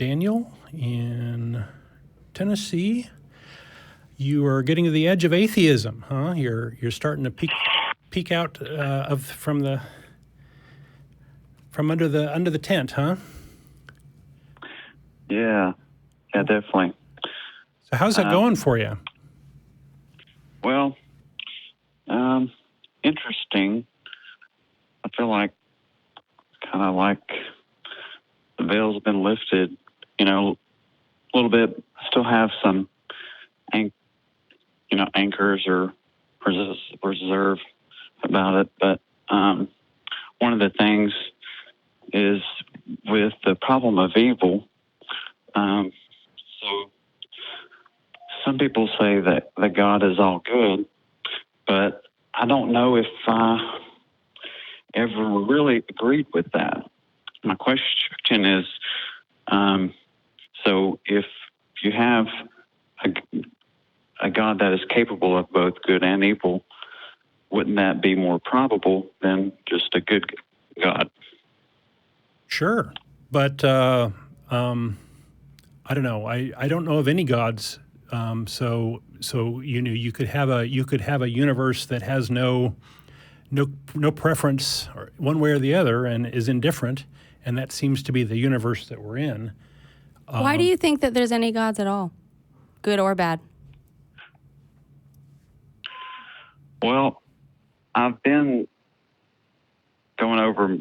Daniel in Tennessee. You are getting to the edge of atheism, huh? You're starting to peek out from under the tent, huh? Yeah, definitely. So how's that going for you? Well, interesting. I feel like kind of like the veil's been lifted, a little bit. Still have some, anchors or reserve about it. But one of the things is with the problem of evil. So some people say that God is all good, but I don't know if I ever really agreed with that. My question is, so if you have a God that is capable of both good and evil, wouldn't that be more probable than just a good God? Sure, but I don't know. I don't know of any gods. So you could have a universe that has no preference or one way or the other and is indifferent, and that seems to be the universe that we're in. Why do you think that there's any gods at all, good or bad? Well, I've been going over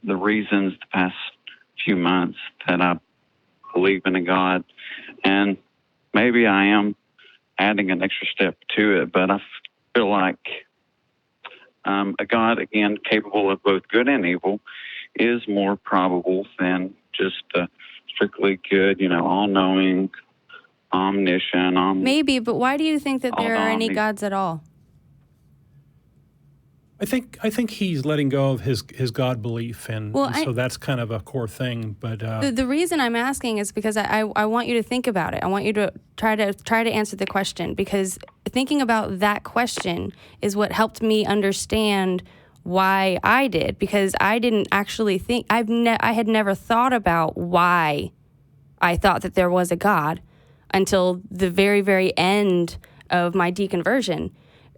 the reasons the past few months that I believe in a God, and maybe I am adding an extra step to it, but I feel like a God, again, capable of both good and evil, is more probable than just strictly good, all-knowing, omniscient. Maybe, but why do you think that there are any gods at all? I think he's letting go of his God belief, and so that's kind of a core thing. But the reason I'm asking is because I want you to think about it. I want you to try to answer the question, because thinking about that question is what helped me understand why I did, because I didn't actually think I had never thought about why I thought that there was a God until the very, very end of my deconversion.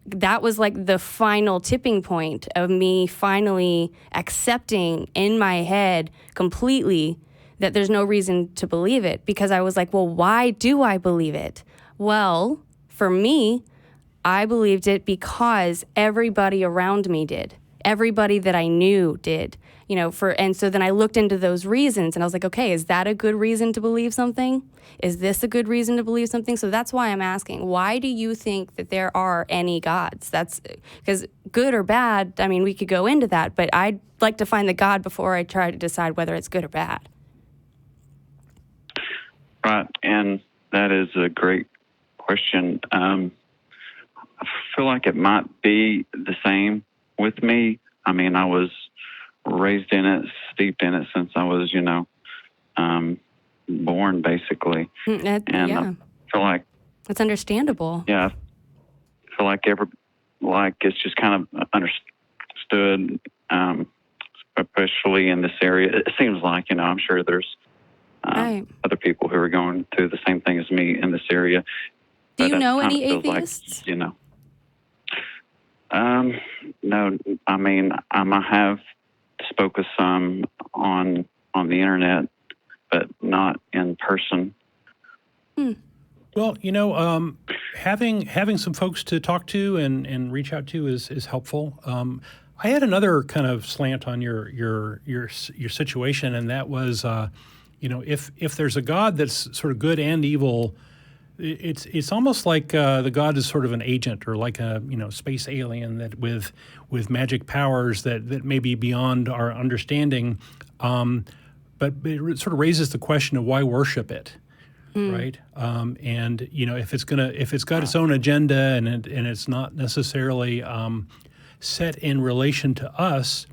That was like the final tipping point of me finally accepting in my head completely that there's no reason to believe it, because I was like, well, why do I believe it? Well, for me, I believed it because everybody around me did. Everybody that I knew did, and so then I looked into those reasons and I was like, okay, is that a good reason to believe something? Is this a good reason to believe something? So that's why I'm asking, why do you think that there are any gods? That's because good or bad, we could go into that, but I'd like to find the God before I try to decide whether it's good or bad. Right, and that is a great question. I feel like it might be the same with me. I was raised in it, steeped in it since I was, born, basically. I feel like it's understandable. Yeah, I feel like it's just kind of understood, especially in this area. It seems like, I'm sure there's other people who are going through the same thing as me in this area. Do you know any atheists? No, I have spoke with some on the internet, but not in person. Well, having some folks to talk to and reach out to is helpful. I had another kind of slant on your situation, and that was, if there's a God that's sort of good and evil, it's almost like the God is sort of an agent, or like a space alien that with magic powers that may be beyond our understanding, but it sort of raises the question of why worship it, right? And if it's got its own agenda and it's not necessarily set in relation to us,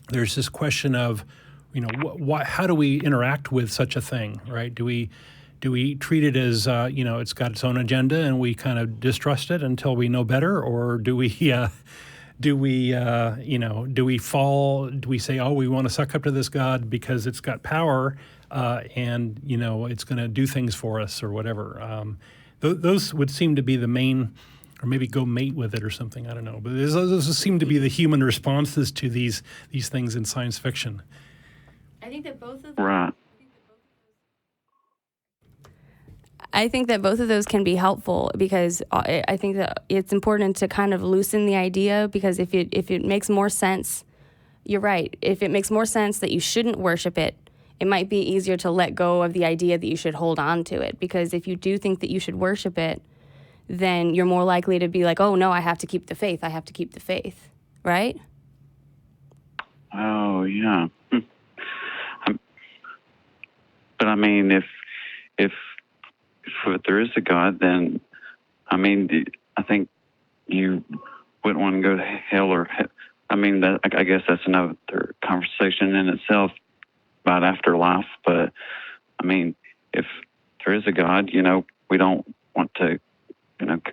there's this question of how do we interact with such a thing, right? Do we treat it as, it's got its own agenda and we kind of distrust it until we know better? Or do we fall, do we say, oh, we want to suck up to this God because it's got power, and it's going to do things for us or whatever. Those would seem to be the main, or maybe go mate with it or something. I don't know, but those seem to be the human responses to these things in science fiction. I think that both of Right. I think that both of those can be helpful, because I think that it's important to kind of loosen the idea, because if it makes more sense, you're right. If it makes more sense that you shouldn't worship it, it might be easier to let go of the idea that you should hold on to it. Because if you do think that you should worship it, then you're more likely to be like, oh no, I have to keep the faith. I have to keep the faith, right? Oh, yeah. But I mean, if there is a God, then I mean, I think you wouldn't want to go to hell or. I mean, I guess that's another conversation in itself about afterlife. But I mean, if there is a God, we don't want to,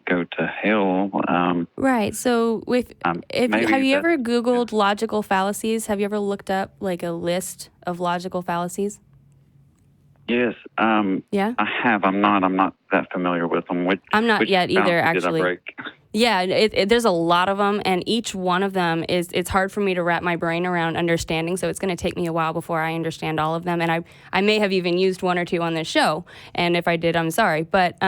go to hell. Right. So, have you ever Googled logical fallacies? Have you ever looked up like a list of logical fallacies? Yes. Yeah. I have. I'm not that familiar with them. I'm not which yet either, fallacy did I actually. break? Yeah, there's a lot of them, and each one of them it's hard for me to wrap my brain around understanding, so it's going to take me a while before I understand all of them, and I may have even used one or two on this show, and if I did, I'm sorry. But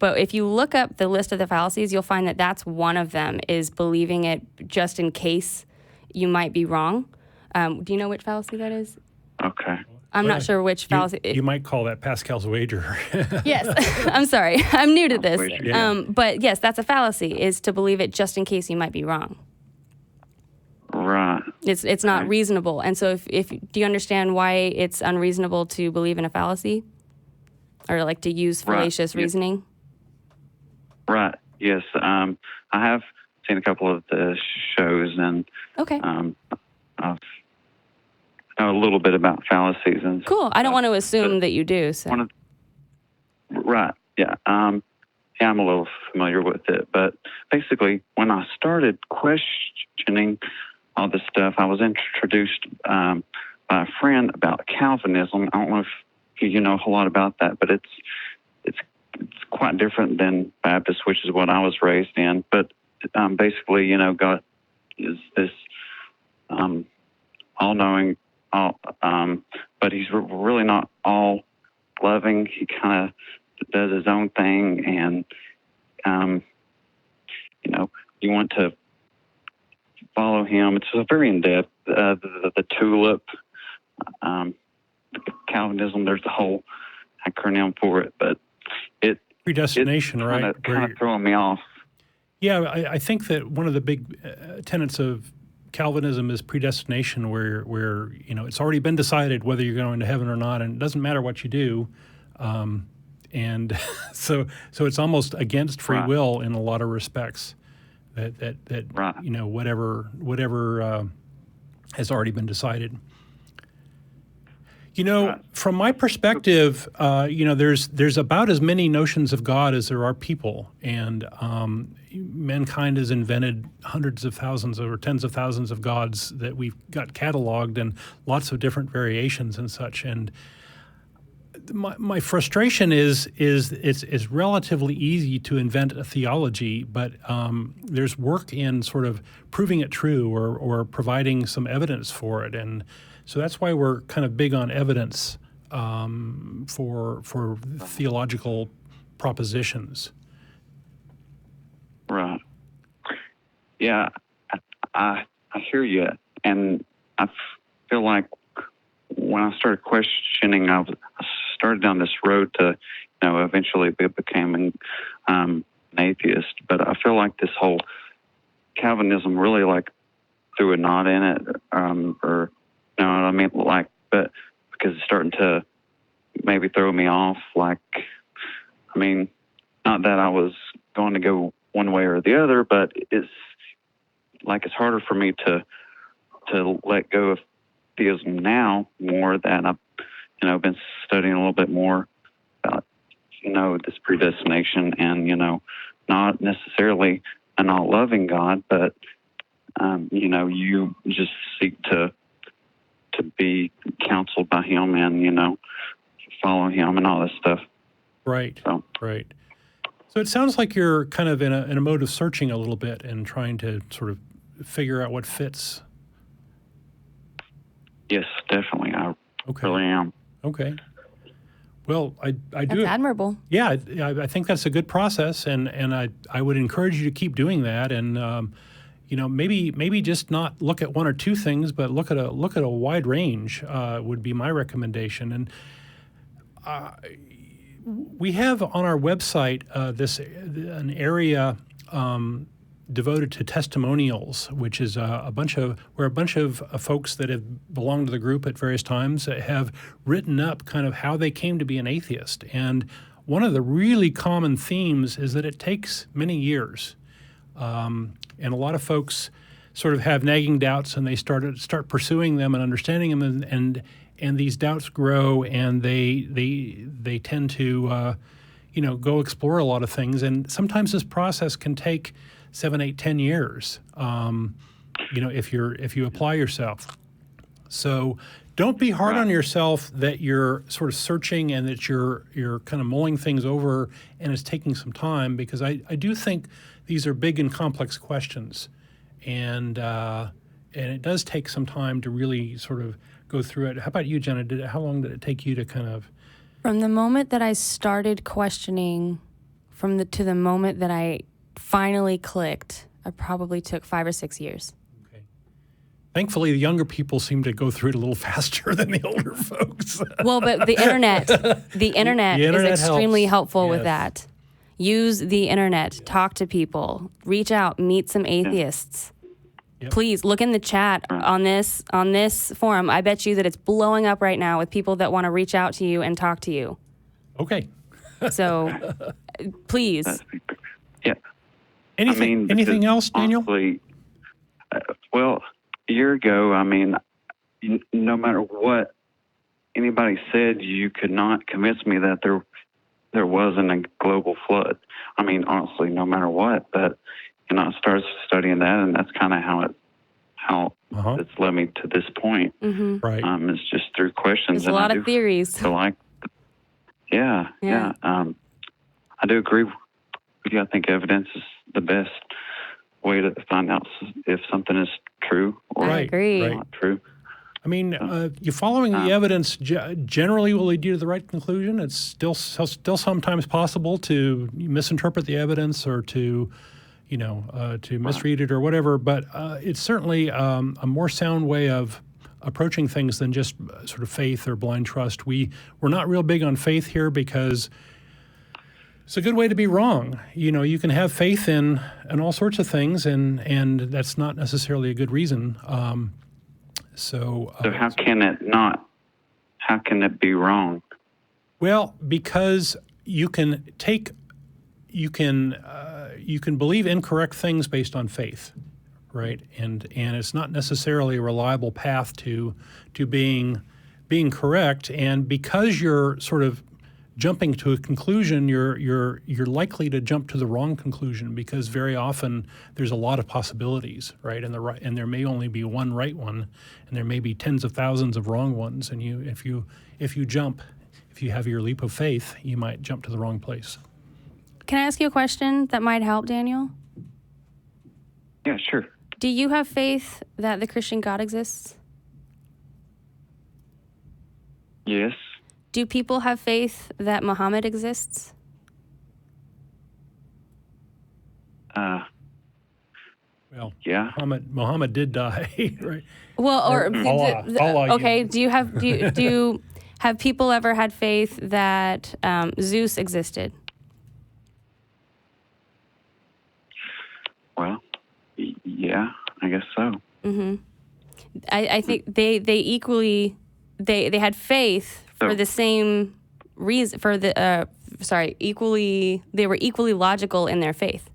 if you look up the list of the fallacies, you'll find that that's one of them, is believing it just in case you might be wrong. Do you know which fallacy that is? Okay. I'm not sure which fallacy. You might call that Pascal's wager. Yes, I'm sorry. I'm new to this. Yeah. But yes, that's a fallacy, is to believe it just in case you might be wrong. Right. It's not reasonable. And so if do you understand why it's unreasonable to believe in a fallacy? Or like to use fallacious reasoning? Right. Yes. I have seen a couple of the shows, and Okay. I've know a little bit about fallacies and Cool. I don't want to but assume that you do. So. Right. Yeah. Yeah, I'm a little familiar with it, but basically, when I started questioning all this stuff, I was introduced by a friend about Calvinism. I don't know if you know a whole lot about that, but it's quite different than Baptist, which is what I was raised in. But basically, God is this all-knowing. But he's really not all loving. He kind of does his own thing, and you want to follow him. It's very in depth. The tulip, Calvinism. There's a whole acronym for it, but Predestination, it's right? Kind of throwing me off. Yeah, I think that one of the big tenets of Calvinism is predestination, where it's already been decided whether you're going to heaven or not, and it doesn't matter what you do, and so it's almost against free will in a lot of respects. That whatever has already been decided. From my perspective, there's about as many notions of God as there are people, and mankind has invented hundreds of thousands or tens of thousands of gods that we've got cataloged, and lots of different variations and such. And my frustration is it's relatively easy to invent a theology, but there's work in sort of proving it true or providing some evidence for it, and so that's why we're kind of big on evidence for theological propositions. Right. Yeah, I hear you, and I feel like when I started questioning, I started down this road to, eventually becoming an atheist. But I feel like this whole Calvinism really threw a knot in it, or you know what I mean? But because it's starting to maybe throw me off. Not that I was going to go one way or the other, but it's harder for me to let go of theism now more than I've been studying a little bit more about this predestination and not necessarily an all loving God, but you just seek to be counseled by him and follow him and all this stuff. Right. So Right. So it sounds like you're kind of in a mode of searching a little bit and trying to sort of figure out what fits. yes, definitely, I Okay. really am. Okay. Well, I That's do. admirable. Yeah, I think that's a good process, and I would encourage you to keep doing that, and maybe just not look at one or two things, but look at a wide range would be my recommendation. And we have on our website an area devoted to testimonials, which is a bunch of folks that have belonged to the group at various times that have written up kind of how they came to be an atheist. And one of the really common themes is that it takes many years, and a lot of folks sort of have nagging doubts, and they start pursuing them and understanding them, and these doubts grow, and they tend to go explore a lot of things, and sometimes this process can take 7, 8, 10 years, if you apply yourself. So don't be hard on yourself that you're sort of searching and that you're kind of mulling things over and it's taking some time, because I do think these are big and complex questions, and it does take some time to really sort of go through it. How about you, Jenna? How long did it take you to kind of? From the moment that I started questioning, to the moment that I finally clicked, I probably took 5 or 6 years. Okay. Thankfully, the younger people seem to go through it a little faster than the older folks. Well, but the internet is extremely helpful with that. Use the internet, talk to people, reach out, meet some atheists. Yep. Please look in the chat on this forum. I bet you that it's blowing up right now with people that want to reach out to you and talk to you. Okay. So please. Yeah. Anything else, Daniel? Honestly, well, a year ago, no matter what anybody said, you could not convince me that there wasn't a global flood. Honestly, no matter what. But I started studying that, and that's kind of how it's led me to this point. Mm-hmm. Right. It's just through questions. There's a lot of theories. So yeah. I do agree with you. I think evidence is the best way to find out if something is true or I agree. not true. You following the evidence generally will lead you to the right conclusion. It's still sometimes possible to misinterpret the evidence or to misread it or whatever. But it's certainly a more sound way of approaching things than just sort of faith or blind trust. We're not real big on faith here because it's a good way to be wrong. You can have faith in all sorts of things, and that's not necessarily a good reason. So how can it not? How can it be wrong? Well, because you can believe incorrect things based on faith, right? And it's not necessarily a reliable path to being correct. And because you're sort of jumping to a conclusion, you're likely to jump to the wrong conclusion, because very often there's a lot of possibilities, right? And there may only be one right one, and there may be tens of thousands of wrong ones. And if you have your leap of faith, you might jump to the wrong place. Can I ask you a question that might help, Daniel? Yeah, sure. Do you have faith that the Christian God exists? Yes. Do people have faith that Muhammad exists? Well, yeah. Muhammad did die, right? Well, Allah, okay. Do you have people ever had faith that Zeus existed? Well, yeah, I guess so. Mm-hmm. I think they equally they had faith for the same reason. They were equally logical in their faith.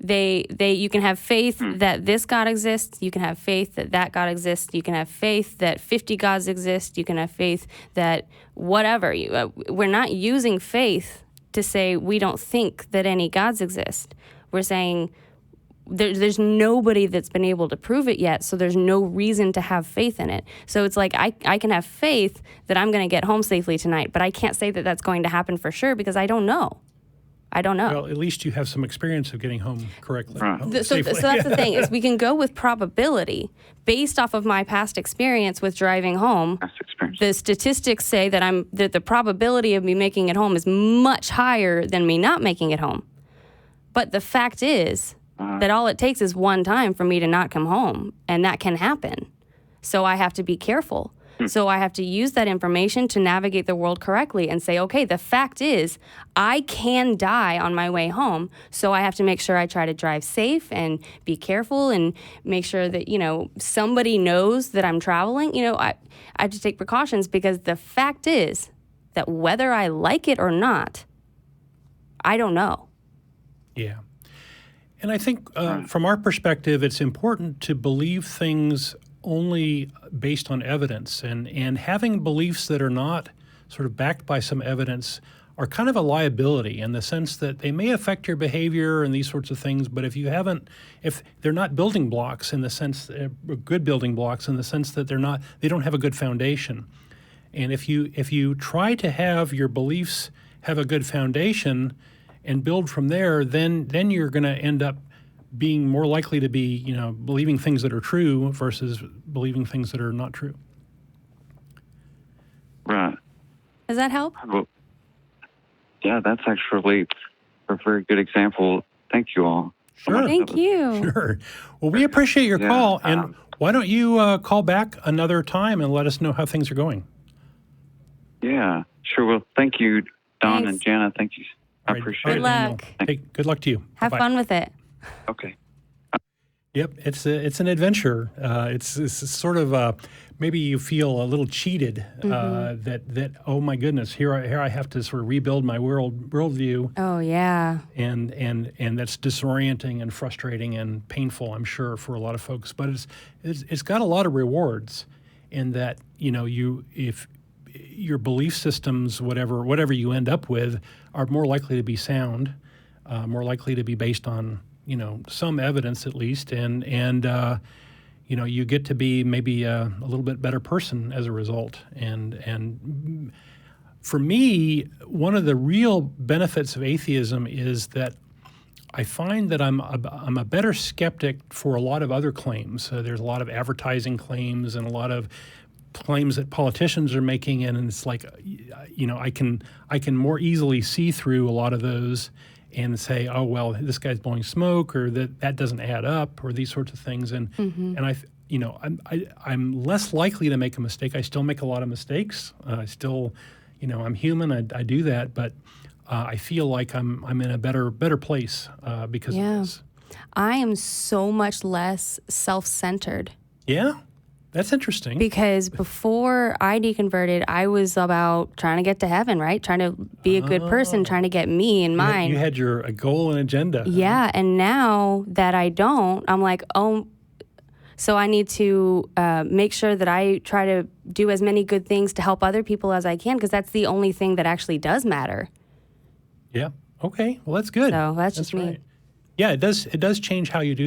You can have faith that this God exists. You can have faith that God exists. You can have faith that 50 gods exist. You can have faith that whatever. We're not using faith to say we don't think that any gods exist. We're saying there's nobody that's been able to prove it yet, so there's no reason to have faith in it. So it's like I can have faith that I'm going to get home safely tonight, but I can't say that that's going to happen for sure because I don't know. Well, at least you have some experience of getting home correctly. Right. So that's the thing, is we can go with probability based off of my past experience with driving home. Past experience. The statistics say that the probability of me making it home is much higher than me not making it home. But the fact is that all it takes is one time for me to not come home, and that can happen. So I have to be careful. So I have to use that information to navigate the world correctly and say, okay, the fact is I can die on my way home. So I have to make sure I try to drive safe and be careful and make sure that, somebody knows that I'm traveling. I have to take precautions because the fact is that whether I like it or not, I don't know. Yeah. And I think from our perspective, it's important to believe things only based on evidence, and having beliefs that are not sort of backed by some evidence are kind of a liability in the sense that they may affect your behavior and these sorts of things, but if they're not building blocks in the sense, good building blocks in the sense that they don't have a good foundation. And if you try to have your beliefs have a good foundation and build from there, then you're going to end up being more likely to be, believing things that are true versus believing things that are not true. Right. Does that help? Well, yeah, that's actually a very good example. Thank you all. Sure. Thank you. Sure. Well, we appreciate your Yeah, call, and why don't you call back another time and let us know how things are going? Yeah, sure. Well, thank you, Don Thanks. and Jenna. Thank you. I All right. appreciate Good it. luck. Hey, good luck to you. Have Bye-bye. fun with it. Okay. Yep, it's an adventure. It's sort of maybe you feel a little cheated that oh my goodness, here I have to sort of rebuild my worldview, Oh, yeah. and that's disorienting and frustrating and painful, I'm sure, for a lot of folks. But it's got a lot of rewards in that if your belief systems, whatever you end up with, are more likely to be sound, more likely to be based on some evidence at least, and you get to be maybe a little bit better person as a result. And for me, one of the real benefits of atheism is that I find that I'm a better skeptic for a lot of other claims. There's a lot of advertising claims and a lot of claims that politicians are making, and it's like, I can more easily see through a lot of those and say, oh well, this guy's blowing smoke, or that doesn't add up, or these sorts of things. And I'm less likely to make a mistake. I still make a lot of mistakes. I still, I'm human. I do that, but I feel like I'm in a better place because of this. I am so much less self-centered. Yeah. That's interesting. Because before I deconverted, I was about trying to get to heaven, right? Trying to be a good person, trying to get me and mine. You had a goal and agenda. Yeah, and now that I don't, I'm like, oh, so I need to make sure that I try to do as many good things to help other people as I can, because that's the only thing that actually does matter. Yeah. Okay. Well, that's good. So that's just me. right. Yeah, it does change how you do